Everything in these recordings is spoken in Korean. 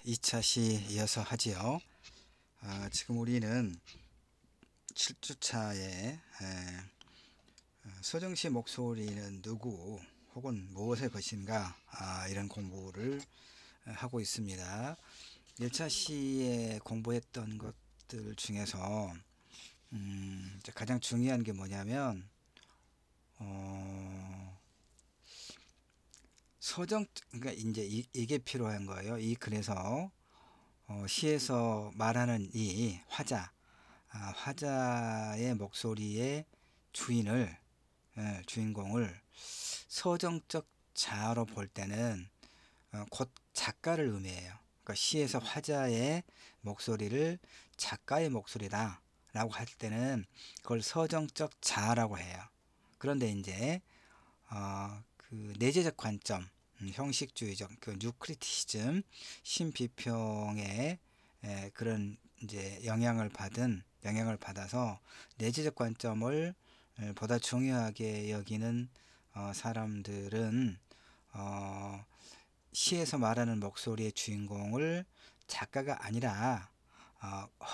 2차 시 이어서 하지요. 지금 우리는 7주차에 서정시 목소리는 누구 혹은 무엇의 것인가, 이런 공부를 하고 있습니다. 1차 시에 공부했던 것들 중에서 이제 가장 중요한 게 뭐냐면 그러니까 이제 이게 필요한 거예요. 그래서 시에서 말하는 이 화자의 목소리의 주인공을 서정적 자아로 볼 때는 곧 작가를 의미해요. 그러니까 시에서 화자의 목소리를 작가의 목소리다 라고 할 때는 그걸 서정적 자아라고 해요. 그런데 이제 그 내재적 관점, 형식주의적 그 뉴크리티시즘, 신비평의 그런 이제 영향을 받아서 내재적 관점을 보다 중요하게 여기는 사람들은 시에서 말하는 목소리의 주인공을 작가가 아니라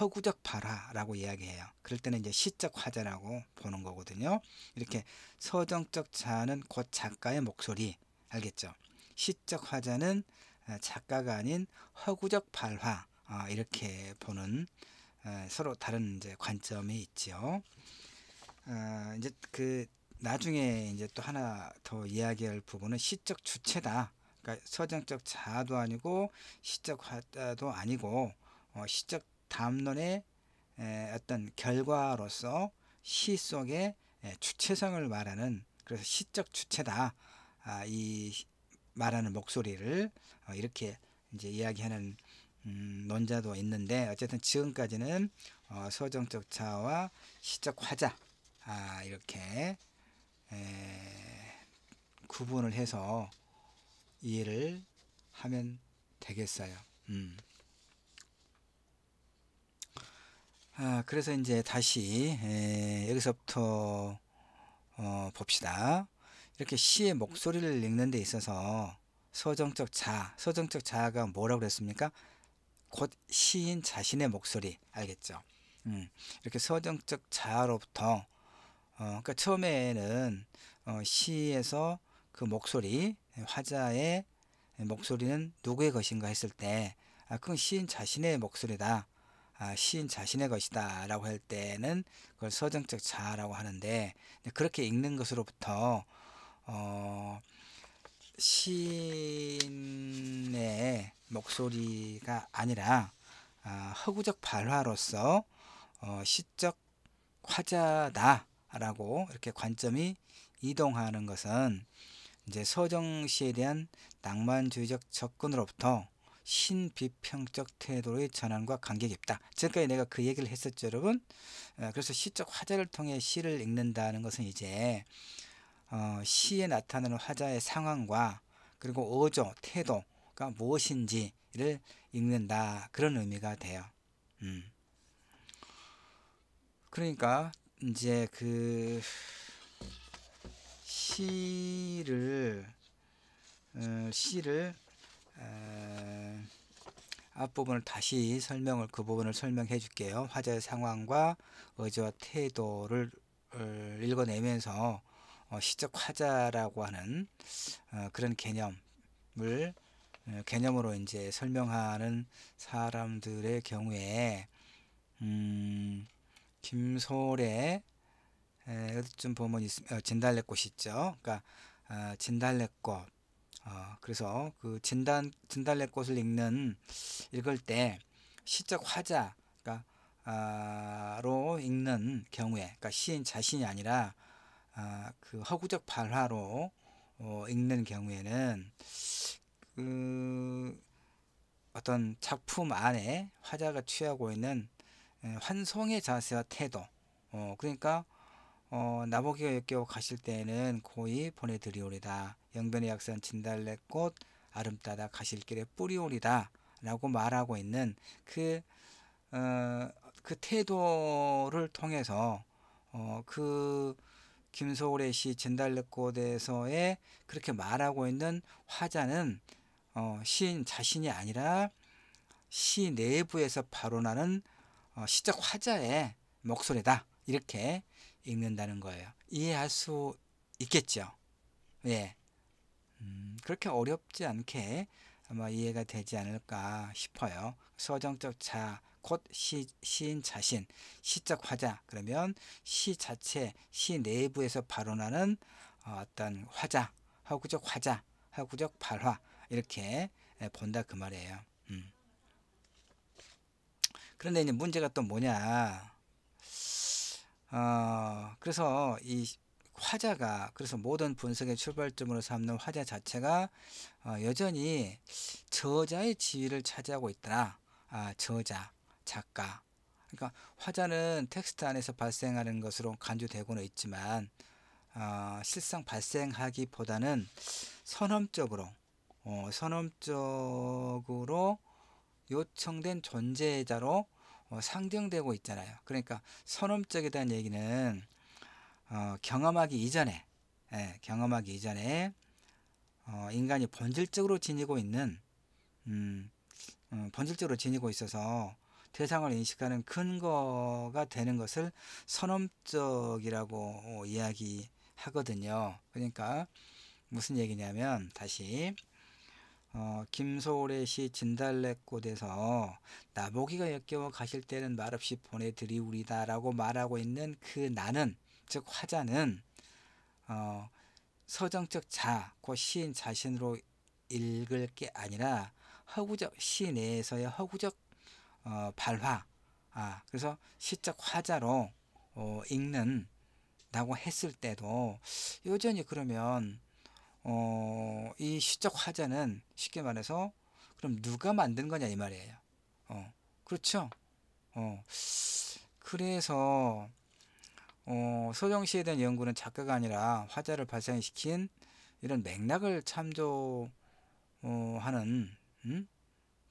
허구적 발화라고 이야기해요. 그럴 때는 이제 시적 화자라고 보는 거거든요. 이렇게 서정적 자아는 곧 작가의 목소리, 알겠죠? 시적 화자는 작가가 아닌 허구적 발화, 이렇게 보는 서로 다른 이제 관점이 있지요. 이제 그 나중에 이제 또 하나 더 이야기할 부분은 시적 주체다. 그러니까 서정적 자아도 아니고 시적 화자도 아니고 시적 담론의 어떤 결과로서 시 속의 주체성을 말하는, 그래서 시적 주체다. 이 말하는 목소리를 이렇게 이제 이야기하는 논자도 있는데, 어쨌든 지금까지는 서정적 자아와 시적 화자, 이렇게 구분을 해서 이해를 하면 되겠어요. 그래서 이제 다시 여기서부터 봅시다. 이렇게 시의 목소리를 읽는 데 있어서 서정적 자아가 뭐라고 그랬습니까? 곧 시인 자신의 목소리, 알겠죠? 이렇게 서정적 자아로부터 그러니까 처음에는 시에서 그 목소리, 화자의 목소리는 누구의 것인가 했을 때, 그건 시인 자신의 목소리다, 시인 자신의 것이다 라고 할 때는 그걸 서정적 자아라고 하는데, 그렇게 읽는 것으로부터 시인의 목소리가 아니라 허구적 발화로서 시적 화자다 라고 이렇게 관점이 이동하는 것은 이제 서정시에 대한 낭만주의적 접근으로부터 신비평적 태도의 전환과 관계 깊다. 지금까지 내가 그 얘기를 했었죠, 여러분. 그래서 시적 화자를 통해 시를 읽는다는 것은 이제 시에 나타나는 화자의 상황과 그리고 어조, 태도가 무엇인지를 읽는다, 그런 의미가 돼요. 그러니까 이제 그 시를 앞부분을 다시 그 부분을 설명해 줄게요. 화자의 상황과 어조와 태도를 읽어내면서 시적 화자라고 하는 그런 개념으로 이제 설명하는 사람들의 경우에 김소래, 어디쯤 보면 진달래꽃이 있죠. 그러니까 진달래꽃. 그래서 그 진달래꽃을 읽을 때 시적 화자, 로 읽는 경우에, 그러니까 시인 자신이 아니라 그 허구적 발화로 읽는 경우에는 그 어떤 작품 안에 화자가 취하고 있는 환송의 자세와 태도, 그러니까 나보기가 역겨워 가실 때에는 고이 보내드리오리다. 영변의 약산 진달래꽃 아름다다 가실 길에 뿌리오리다 라고 말하고 있는 그 태도를 통해서 그 김소월의 시 진달래꽃에서의 그렇게 말하고 있는 화자는 시인 자신이 아니라 시 내부에서 발원하는 시적 화자의 목소리다. 이렇게 읽는다는 거예요. 이해할 수 있겠죠? 예. 그렇게 어렵지 않게 아마 이해가 되지 않을까 싶어요. 서정적 자, 곧 시인 자신, 시적 화자, 그러면 시 자체, 시 내부에서 발원하는 어떤 화자, 허구적 화자, 허구적 발화, 이렇게 본다 그 말이에요. 그런데 이제 문제가 또 뭐냐? 그래서 이 화자가, 그래서 모든 분석의 출발점으로 삼는 화자 자체가 여전히 저자의 지위를 차지하고 있더라. 저자, 작가. 그러니까 화자는 텍스트 안에서 발생하는 것으로 간주되고는 있지만 실상 발생하기보다는 선언적으로 선언적으로 요청된 존재자로 상정되고 있잖아요. 그러니까 선언적이라는 얘기는 경험하기 이전에, 경험하기 이전에 인간이 본질적으로 지니고 있는 본질적으로 지니고 있어서 대상을 인식하는 근거가 되는 것을 선언적이라고 이야기하거든요. 그러니까 무슨 얘기냐면, 다시 김소월의 시 진달래꽃에서 나보기가 역겨워 가실 때는 말없이 보내드리우리다 라고 말하고 있는 그 나는, 즉 화자는 서정적 자, 그 시인 자신으로 읽을 게 아니라 허구적, 시 내에서의 허구적 발화, 그래서 시적 화자로 읽는다고 했을 때도 여전히 그러면 이 시적 화자는 쉽게 말해서 그럼 누가 만든 거냐 이 말이에요. 그렇죠. 그래서 서정시에 대한 연구는 작가가 아니라 화자를 발생시킨 이런 맥락을 참조하는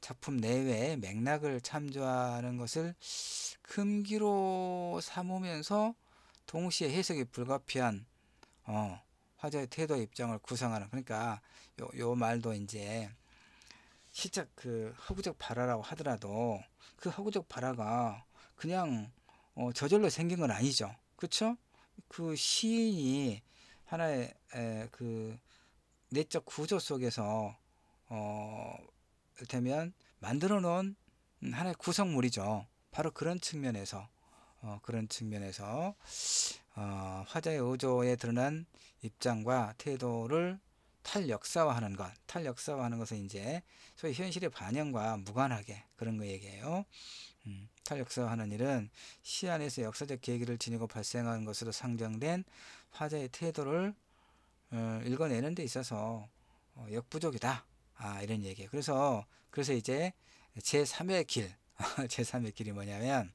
작품 내외의 맥락을 참조하는 것을 금기로 삼으면서 동시에 해석이 불가피한 화자의 태도 입장을 구성하는, 그러니까 요 말도 이제 시적 그 허구적 발화라고 하더라도 그 허구적 발화가 그냥 저절로 생긴 건 아니죠. 그렇죠? 그 시인이 하나의 그 내적 구조 속에서 이를테면 만들어 놓은 하나의 구성물이죠. 바로 그런 측면에서 화자의 의도에 드러난 입장과 태도를 탈역사화하는 것, 탈역사화하는 것은 이제 소위 현실의 반영과 무관하게 그런 거 얘기해요. 탈역사화하는 일은 시 안에서 역사적 계기를 지니고 발생하는 것으로 상정된 화자의 태도를 읽어내는 데 있어서 역부족이다. 이런 얘기예요. 그래서 이제 제3의 길, 제3의 길이 뭐냐면,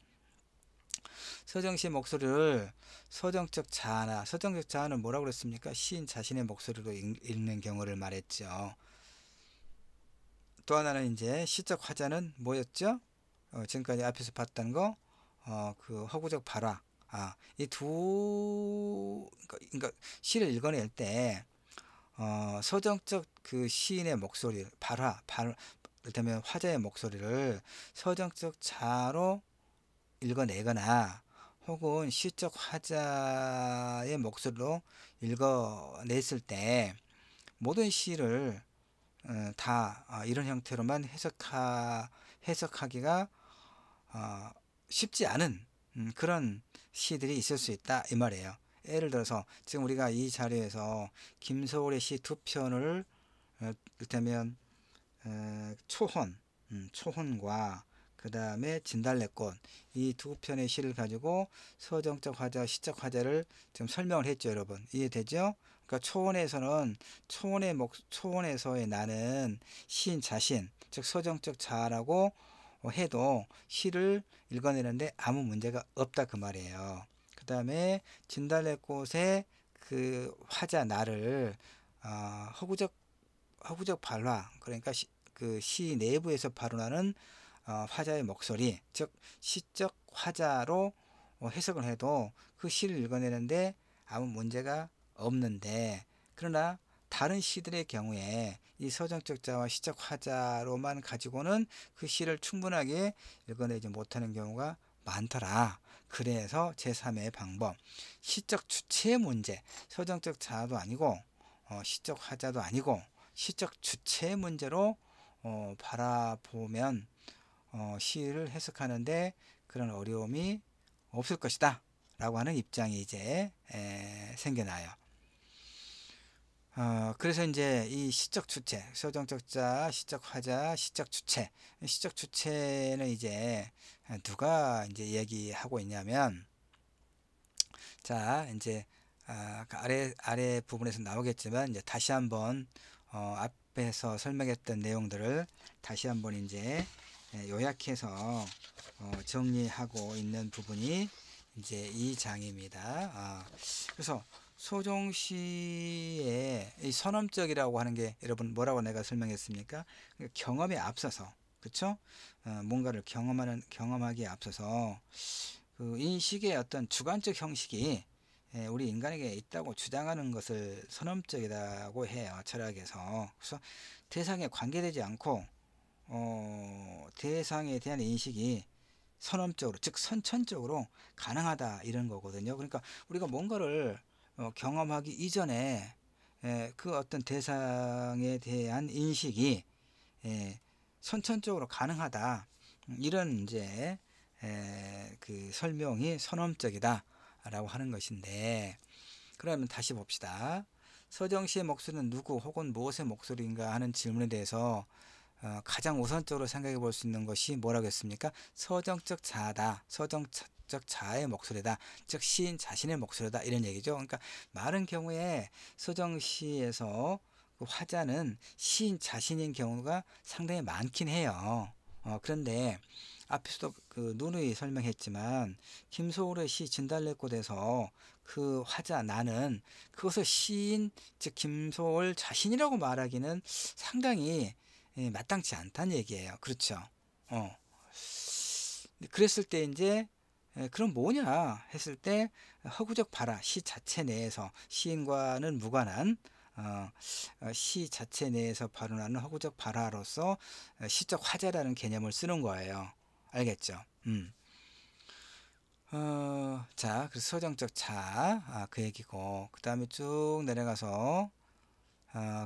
서정시의 목소리를 서정적 자아는 뭐라고 그랬습니까? 시인 자신의 목소리로 읽는 경우를 말했죠. 또 하나는 이제 시적 화자는 뭐였죠? 지금까지 앞에서 봤던 거, 그 허구적 발화. 그러니까 시를 읽어낼 때 서정적 그 시인의 목소리, 이를테면 화자의 목소리를 서정적 자로 읽어내거나 혹은 시적 화자의 목소리로 읽어냈을 때 모든 시를 다 이런 형태로만 해석하기가 쉽지 않은 그런 시들이 있을 수 있다 이 말이에요. 예를 들어서 지금 우리가 이 자료에서 김소월의 시 두 편을 이를테면 초혼과 그 다음에 진달래꽃, 이 두 편의 시를 가지고 서정적 화자, 시적 화자를 지금 설명을 했죠. 여러분 이해되죠? 그러니까 초혼에서의 나는 시인 자신, 즉 서정적 자라고 해도 시를 읽어내는데 아무 문제가 없다 그 말이에요. 그 다음에 진달래꽃의 그 화자 나를 허구적 발화, 그러니까 그 시 내부에서 발원하는 화자의 목소리, 즉 시적 화자로 해석을 해도 그 시를 읽어내는데 아무 문제가 없는데, 그러나 다른 시들의 경우에 이 서정적 자와 시적 화자로만 가지고는 그 시를 충분하게 읽어내지 못하는 경우가 많더라. 그래서 제3의 방법, 시적 주체 문제, 서정적 자도 아니고 시적 화자도 아니고 시적 주체 문제로 바라보면 시를 해석하는데 그런 어려움이 없을 것이다 라고 하는 입장이 이제 생겨나요. 그래서 이제 이 시적 주체, 서정적 자, 시적 화자, 시적 주체, 시적 주체는 이제 누가 이제 얘기하고 있냐면, 자, 이제 그 아래 부분에서 나오겠지만 이제 다시 한번 앞에서 설명했던 내용들을 다시 한번 이제 요약해서 정리하고 있는 부분이 이제 이 장입니다. 그래서 소종시의 이 선언적이라고 하는 게 여러분 뭐라고 내가 설명했습니까? 그러니까 경험에 앞서서, 그쵸? 뭔가를 경험하기에 앞서서 그 인식의 어떤 주관적 형식이 우리 인간에게 있다고 주장하는 것을 선언적이라고 해요, 철학에서. 그래서 대상에 관계되지 않고 대상에 대한 인식이 선언적으로, 즉 선천적으로 가능하다, 이런 거거든요. 그러니까 우리가 뭔가를 경험하기 이전에 그 어떤 대상에 대한 인식이 선천적으로 가능하다, 이런 이제 그 설명이 선언적이다 라고 하는 것인데, 그러면 다시 봅시다. 서정시의 목소리는 누구 혹은 무엇의 목소리인가 하는 질문에 대해서 가장 우선적으로 생각해 볼 수 있는 것이 뭐라고 했습니까? 서정적 자다, 서정적 자의 목소리다, 즉 시인 자신의 목소리다, 이런 얘기죠. 그러니까 많은 경우에 서정시에서 그 화자는 시인 자신인 경우가 상당히 많긴 해요. 그런데 앞에서도 그 누누이 설명했지만 김소월의 시 진달래꽃에서 그 화자 나는 그것을 시인, 즉 김소월 자신이라고 말하기는 상당히 마땅치 않다는 얘기예요. 그렇죠? 그랬을 때 이제 그럼 뭐냐 했을 때 허구적 발화, 시 자체 내에서 시인과는 무관한 시 자체 내에서 발언하는 허구적 발화로서 시적 화자라는 개념을 쓰는 거예요. 알겠죠? 자, 그래서 서정적 자, 그 얘기고, 그 다음에 쭉 내려가서,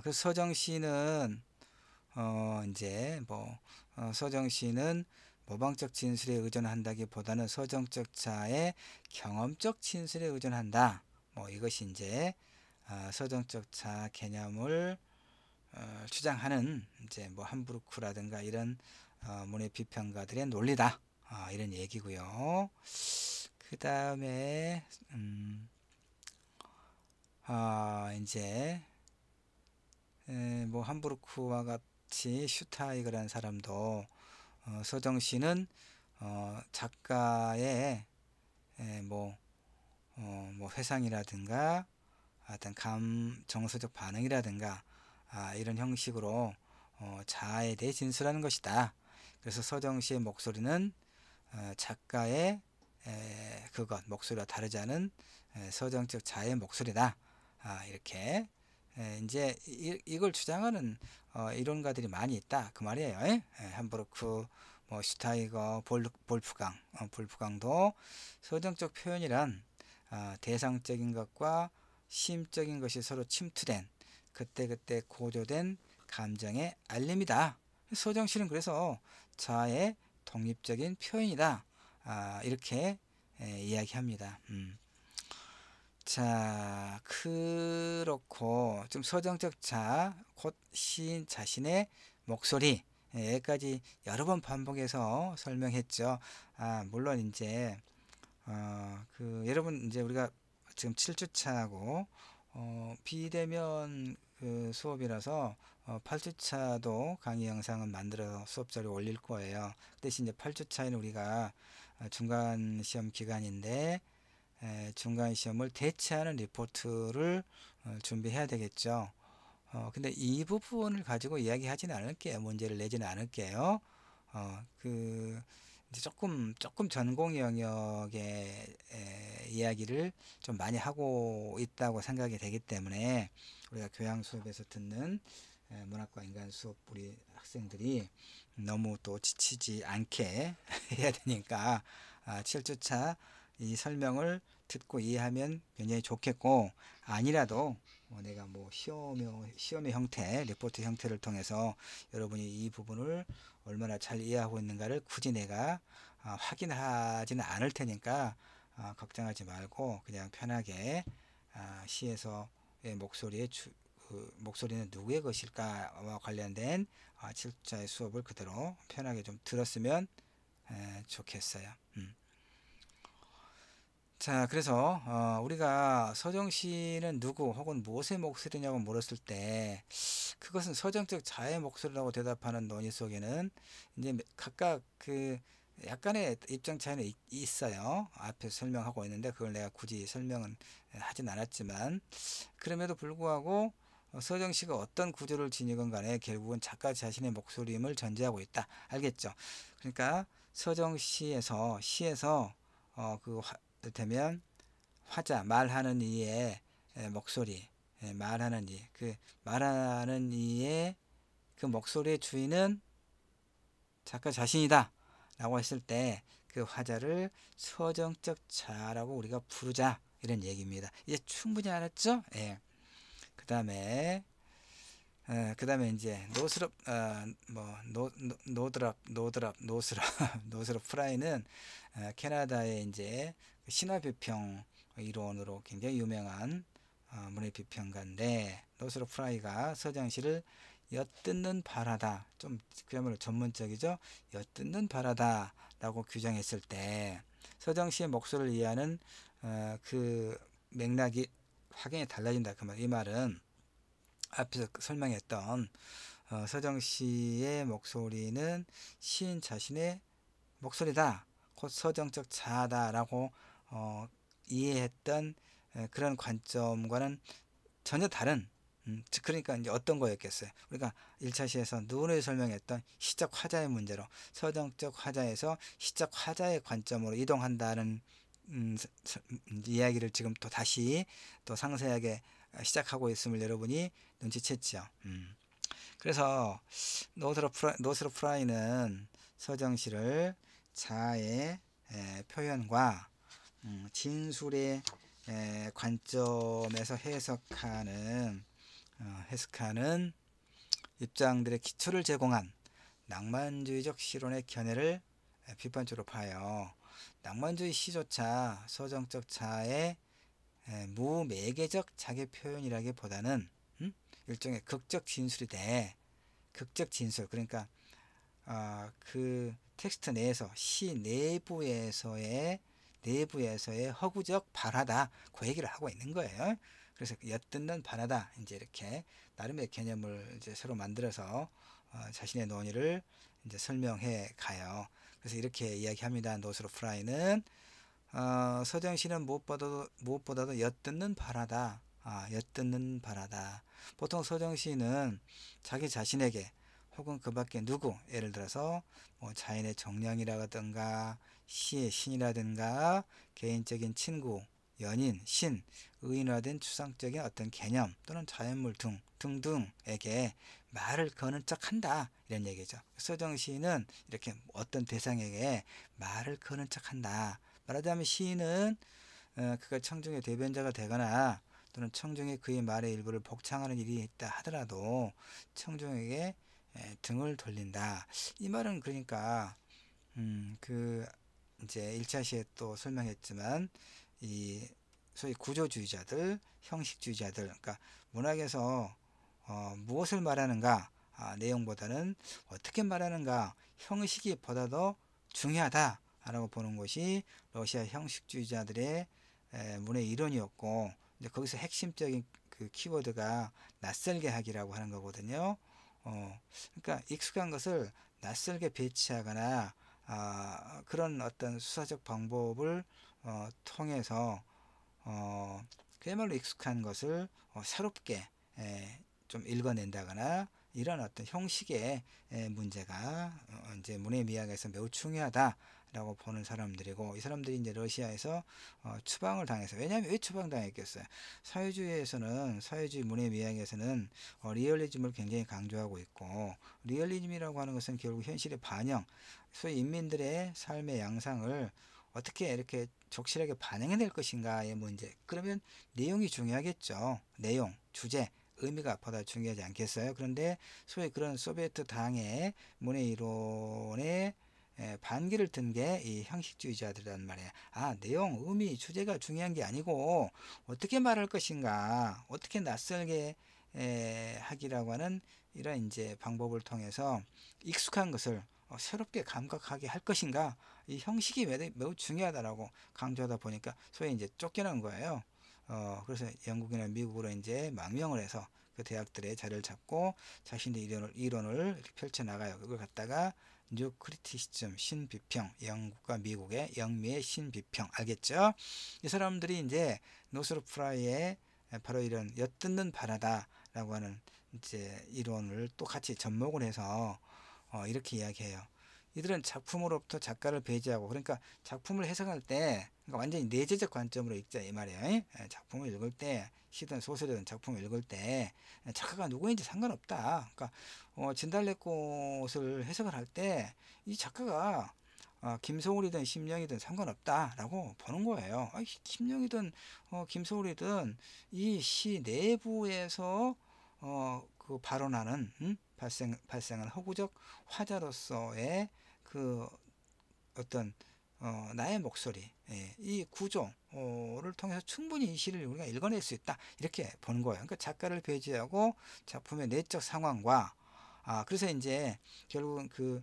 그래서 서정시는, 이제, 뭐, 서정시는 모방적 진술에 의존한다기보다는 서정적 자의 경험적 진술에 의존한다. 뭐, 이것이 이제, 서정적 자 개념을 주장하는, 이제, 뭐, 함부르크라든가 이런, 문해 비평가들의 논리다. 이런 얘기고요. 그 다음에 이제 뭐 함부르크와 같이 슈타이거라는 사람도 서정시는 작가의 뭐 회상이라든가 어떤 정서적 반응이라든가 이런 형식으로 자아에 대해 진술하는 것이다. 그래서 서정시의 목소리는 작가의 그것 목소리와 다르지 않은 서정적 자의 목소리다. 이렇게 이제 이걸 주장하는 이론가들이 많이 있다, 그 말이에요. 함부르크, 뭐 슈타이거, 볼프강도 서정적 표현이란 대상적인 것과 심적인 것이 서로 침투된 그때그때 고조된 감정의 알림이다. 서정시는 그래서 자아의 독립적인 표현이다. 이렇게 이야기합니다. 자, 그렇고 좀 서정적 자, 곧 시인 자신의 목소리, 여기까지 여러 번 반복해서 설명했죠. 물론 이제 그 여러분 이제 우리가 지금 7주차하고 비대면 그 수업이라서 8주차도 강의 영상은 만들어 수업 자료 올릴 거예요. 대신 이제 8주차에는 우리가 중간 시험 기간인데 중간 시험을 대체하는 리포트를 준비해야 되겠죠. 근데 이 부분을 가지고 이야기하지는 않을게요. 문제를 내지는 않을게요. 그 이제 조금 전공 영역의 이야기를 좀 많이 하고 있다고 생각이 되기 때문에 우리가 교양 수업에서 듣는 문학과 인간 수업 우리 학생들이 너무 또 지치지 않게 해야 되니까 7주차 이 설명을 듣고 이해하면 굉장히 좋겠고, 아니라도 내가 뭐 시험의 형태, 리포트 형태를 통해서 여러분이 이 부분을 얼마나 잘 이해하고 있는가를 굳이 내가 확인하지는 않을 테니까 걱정하지 말고 그냥 편하게 시에서의 목소리는 누구의 것일까와 관련된 7자의 수업을 그대로 편하게 좀 들었으면 좋겠어요. 자, 그래서 우리가 서정시는 누구 혹은 무엇의 목소리냐고 물었을 때 그것은 서정적 자의 목소리라고 대답하는 논의 속에는 이제 각각 그 약간의 입장 차이는 있어요. 앞에서 설명하고 있는데 그걸 내가 굳이 설명은 하진 않았지만, 그럼에도 불구하고 서정시가 어떤 구조를 지니건 간에 결국은 작가 자신의 목소리임을 전제하고 있다. 알겠죠? 그러니까 시에서 이를테면 화자, 말하는 이의 목소리, 말하는 이의 그 목소리의 주인은 작가 자신이다 라고 했을 때 그 화자를 서정적 자라고 우리가 부르자, 이런 얘기입니다. 이제 충분히 알았죠? 예. 그 다음에 이제 노스럽 노스럽 노스럽 프라이는 캐나다의 이제 신화 비평 이론으로 굉장히 유명한 문예 비평가인데, 노스럽 프라이가 서정시를 엿듣는 바라다, 좀 그야말로 전문적이죠. 엿듣는 바라다 라고 규정했을 때 서정시의 목소리를 이해하는 그 맥락이 확연히 달라진다. 이 말은 앞에서 설명했던 서정시의 목소리는 시인 자신의 목소리다, 곧 서정적 자아다라고 이해했던 그런 관점과는 전혀 다른, 즉 그러니까 이제 어떤 거였겠어요. 우리가 1차 시에서 누누이 설명했던 시적 화자의 문제로 서정적 화자에서 시적 화자의 관점으로 이동한다는 이야기를 지금 또 다시 또 상세하게 시작하고 있음을 여러분이 눈치챘죠. 그래서 노스로 프라이는 서정시를 자아의 표현과 진술의 관점에서 해석하는 입장들의 기초를 제공한 낭만주의적 시론의 견해를 비판적으로 봐요. 낭만주의 시조차 서정적 자아의 무매개적 자기 표현이라기보다는 일종의 극적 진술이 돼. 극적 진술, 그러니까 그 텍스트 내에서 시 내부에서의 허구적 발화다, 그 얘기를 하고 있는 거예요. 그래서 엿듣는 발화다, 이제 이렇게 나름의 개념을 이제 새로 만들어서 자신의 논의를 이제 설명해 가요. 그래서 이렇게 이야기합니다. 노스로 프라이는 서정시는 무엇보다도 엿듣는 바라다. 엿듣는 바라다. 보통 서정시는 자기 자신에게 혹은 그 밖에 누구, 예를 들어서 뭐 자연의 정령이라든가 시의 신이라든가 개인적인 친구, 연인, 신, 의인화된 추상적인 어떤 개념 또는 자연물 등등에게 말을 거는 척한다, 이런 얘기죠. 서정시는 이렇게 어떤 대상에게 말을 거는 척한다. 말하자면 시인은 그가 청중의 대변자가 되거나 또는 청중이 그의 말의 일부를 복창하는 일이 있다 하더라도 청중에게 등을 돌린다. 이 말은 그러니까 그 이제 1차 시에 또 설명했지만 이 소위 구조주의자들, 형식주의자들, 그러니까 문학에서 무엇을 말하는가, 내용보다는 어떻게 말하는가, 형식이 보다도 중요하다라고 보는 것이 러시아 형식주의자들의 문의 이론이었고, 이제 거기서 핵심적인 그 키워드가 낯설게 하기라고 하는 거거든요. 그러니까 익숙한 것을 낯설게 배치하거나 그런 어떤 수사적 방법을 통해서 그야말로 익숙한 것을 새롭게 좀 읽어낸다거나 이런 어떤 형식의 문제가 이제 문해미학에서 매우 중요하다라고 보는 사람들이고, 이 사람들이 이제 러시아에서 추방을 당해서, 왜냐하면 왜 추방당했겠어요? 사회주의 문해미학에서는 리얼리즘을 굉장히 강조하고 있고, 리얼리즘이라고 하는 것은 결국 현실의 반영, 소위 인민들의 삶의 양상을 어떻게 이렇게 적실하게 반영해낼 것인가의 문제. 그러면 내용이 중요하겠죠. 내용, 주제, 의미가 보다 중요하지 않겠어요? 그런데 소위 그런 소비에트 당의 문해 이론에 반기를 든 게 이 형식주의자들이란 말이에요. 아, 내용, 의미, 주제가 중요한 게 아니고 어떻게 말할 것인가, 어떻게 낯설게 하기라고 하는 이런 이제 방법을 통해서 익숙한 것을 새롭게 감각하게 할 것인가, 이 형식이 매우 중요하다라고 강조하다 보니까 소위 이제 쫓겨난 거예요. 그래서 영국이나 미국으로 이제 망명을 해서 그 대학들의 자리를 잡고 자신의 이론을 이렇게 펼쳐나가요. 그걸 갖다가 뉴 크리티시즘, 신비평, 영국과 미국의 영미의 신비평, 알겠죠? 이 사람들이 이제 노스로 프라이의 바로 이런 엿듣는 바라다라고 하는 이제 이론을 또 같이 접목을 해서 이렇게 이야기해요. 이들은 작품으로부터 작가를 배제하고, 그러니까 작품을 해석할 때 그러니까 완전히 내재적 관점으로 읽자 이 말이에요. 작품을 읽을 때, 시든 소설이든 작품을 읽을 때 작가가 누구인지 상관없다. 그러니까 진달래꽃을 해석을 할 때 이 작가가 김소울이든 심령이든 상관없다라고 보는 거예요. 심령이든 김소울이든 이 시 내부에서 그 발언하는 발생한 허구적 화자로서의 그 어떤 나의 목소리, 이 구조를 통해서 충분히 이 시를 우리가 읽어낼 수 있다, 이렇게 보는 거예요. 그러니까 작가를 배제하고 작품의 내적 상황과 그래서 이제 결국은 그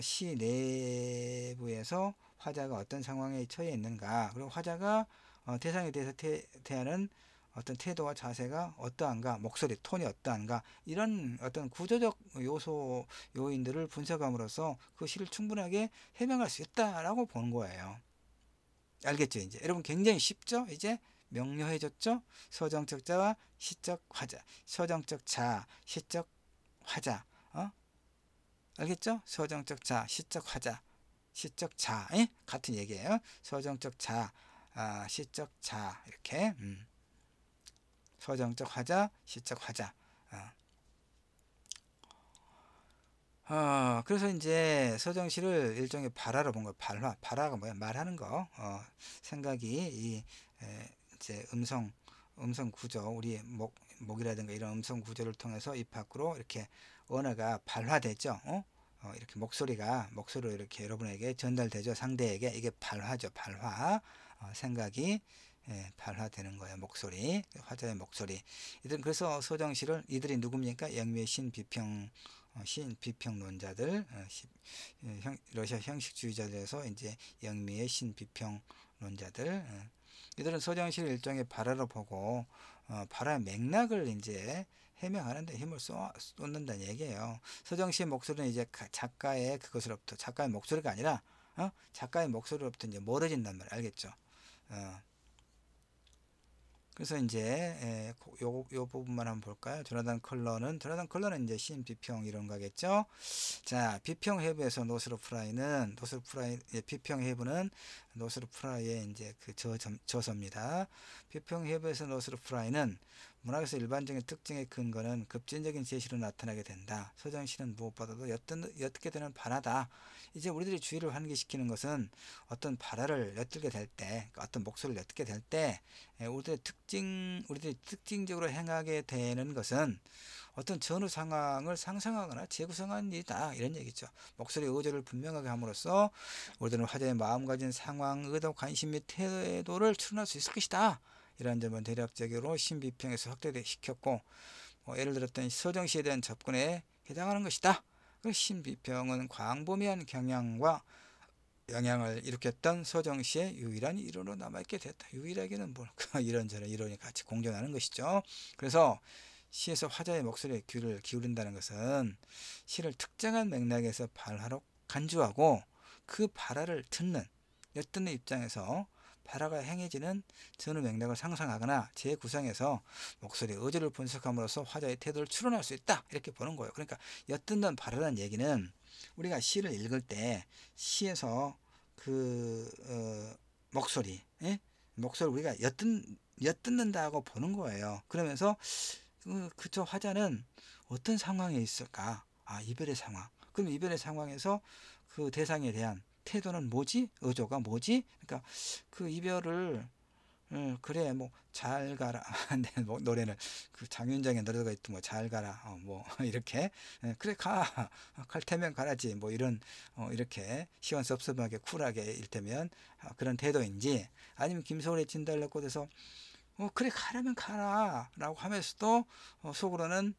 시 내부에서 화자가 어떤 상황에 처해 있는가, 그리고 화자가 대상에 대해서 대하는 어떤 태도와 자세가 어떠한가, 목소리 톤이 어떠한가, 이런 어떤 구조적 요인들을 분석함으로써 그 시를 충분하게 해명할 수 있다라고 보는 거예요. 알겠죠? 이제 여러분 굉장히 쉽죠? 이제 명료해졌죠? 서정적 자와 시적 화자, 서정적 자, 시적 화자, 알겠죠? 서정적 자, 시적 화자, 시적 자, 같은 얘기예요. 서정적 자, 시적 자, 이렇게. 서정적 화자, 시적 화자. 그래서 이제 서정시를 일종의 발화로 본 거예요. 발화가 뭐야? 말하는 거. 생각이 이제 음성 구조, 우리 목이라든가 이런 음성 구조를 통해서 입 밖으로 이렇게 언어가 발화되죠. 이렇게 목소리로 이렇게 여러분에게 전달되죠. 상대에게. 이게 발화죠. 발화. 생각이 발화되는 거예요. 목소리, 화자의 목소리. 그래서 서정시를, 이들이 누굽니까? 영미의 신비평론자들, 러시아 형식주의자들에서 이제 영미의 신비평론자들. 이들은 서정시를 일종의 발화로 보고 발화의 맥락을 이제 해명하는데 힘을 쏟는다는 얘기예요. 서정시의 목소리는 이제 작가의 그것으로부터, 작가의 목소리가 아니라 작가의 목소리로부터 이제 멀어진단 말이에요. 알겠죠? 그래서 이제 요 부분만 한번 볼까요? 조나단 컬러는 이제 시인 비평 이론가겠죠. 자, 비평 해부에서 노스로 프라이는 비평 해부는 노스로 프라이의 이제 그 저서입니다. 비평 해부에서 노스로 프라이는 문학에서 일반적인 특징의 근거는 급진적인 제시로 나타나게 된다. 서정시는 무엇보다도 엿듣게 되는 발화다. 이제 우리들이 주의를 환기시키는 것은 어떤 발화를 엿들게 될 때, 어떤 목소리를 엿듣게 될 때 우리들이 특징적으로 행하게 되는 것은 어떤 전후 상황을 상상하거나 재구성하는 일이다, 이런 얘기죠. 목소리의 의도를 분명하게 함으로써 우리들은 화자의 마음가진 상황, 의도, 관심 및 태도를 추론할 수 있을 것이다. 이러한 점은 대략적으로 신비평에서 확대시켰고, 예를 들었던 서정시에 대한 접근에 해당하는 것이다. 신비평은 광범위한 경향과 영향을 일으켰던 서정시의 유일한 이론으로 남아있게 됐다. 유일하게는 뭘까? 이런저런 이론이 같이 공존하는 것이죠. 그래서 시에서 화자의 목소리에 귀를 기울인다는 것은 시를 특정한 맥락에서 발화로 간주하고 그 발화를 엿듣는 입장에서 발화가 행해지는 전후 맥락을 상상하거나 재구성해서 목소리의 의도를 분석함으로써 화자의 태도를 추론할 수 있다, 이렇게 보는 거예요. 그러니까 엿듣는 발화라는 얘기는 우리가 시를 읽을 때 시에서 목소리, 예? 목소리 우리가 엿듣는다고 보는 거예요. 그러면서 그저 화자는 어떤 상황에 있을까? 아, 이별의 상황. 그럼 이별의 상황에서 그 대상에 대한 태도는 뭐지? 의도가 뭐지? 그러니까 그 이별을 그래 뭐 잘 가라. 네, 뭐 노래는 그 장윤정의 노래가 있던 뭐 잘 가라, 뭐 이렇게, 그래 갈 테면 가라지, 뭐 이런, 이렇게 시원섭섭하게 쿨하게 일테면 그런 태도인지, 아니면 김소월의 진달래꽃에서 그래 가라면 가라 라고 하면서도 속으로는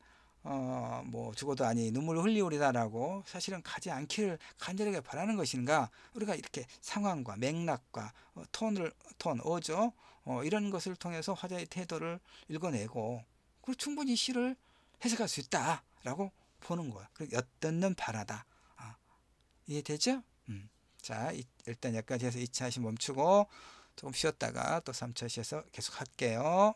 뭐 죽어도 아니 눈물 흘리우리다라고 사실은 가지 않기를 간절하게 바라는 것인가. 우리가 이렇게 상황과 맥락과 톤, 어조, 이런 것을 통해서 화자의 태도를 읽어내고, 그리고 충분히 시를 해석할 수 있다라고 보는 거야. 그리고 엿듣는 바라다. 이해되죠? 자, 일단 여기까지 해서 2차 시 멈추고 조금 쉬었다가 또 3차 시에서 계속 할게요.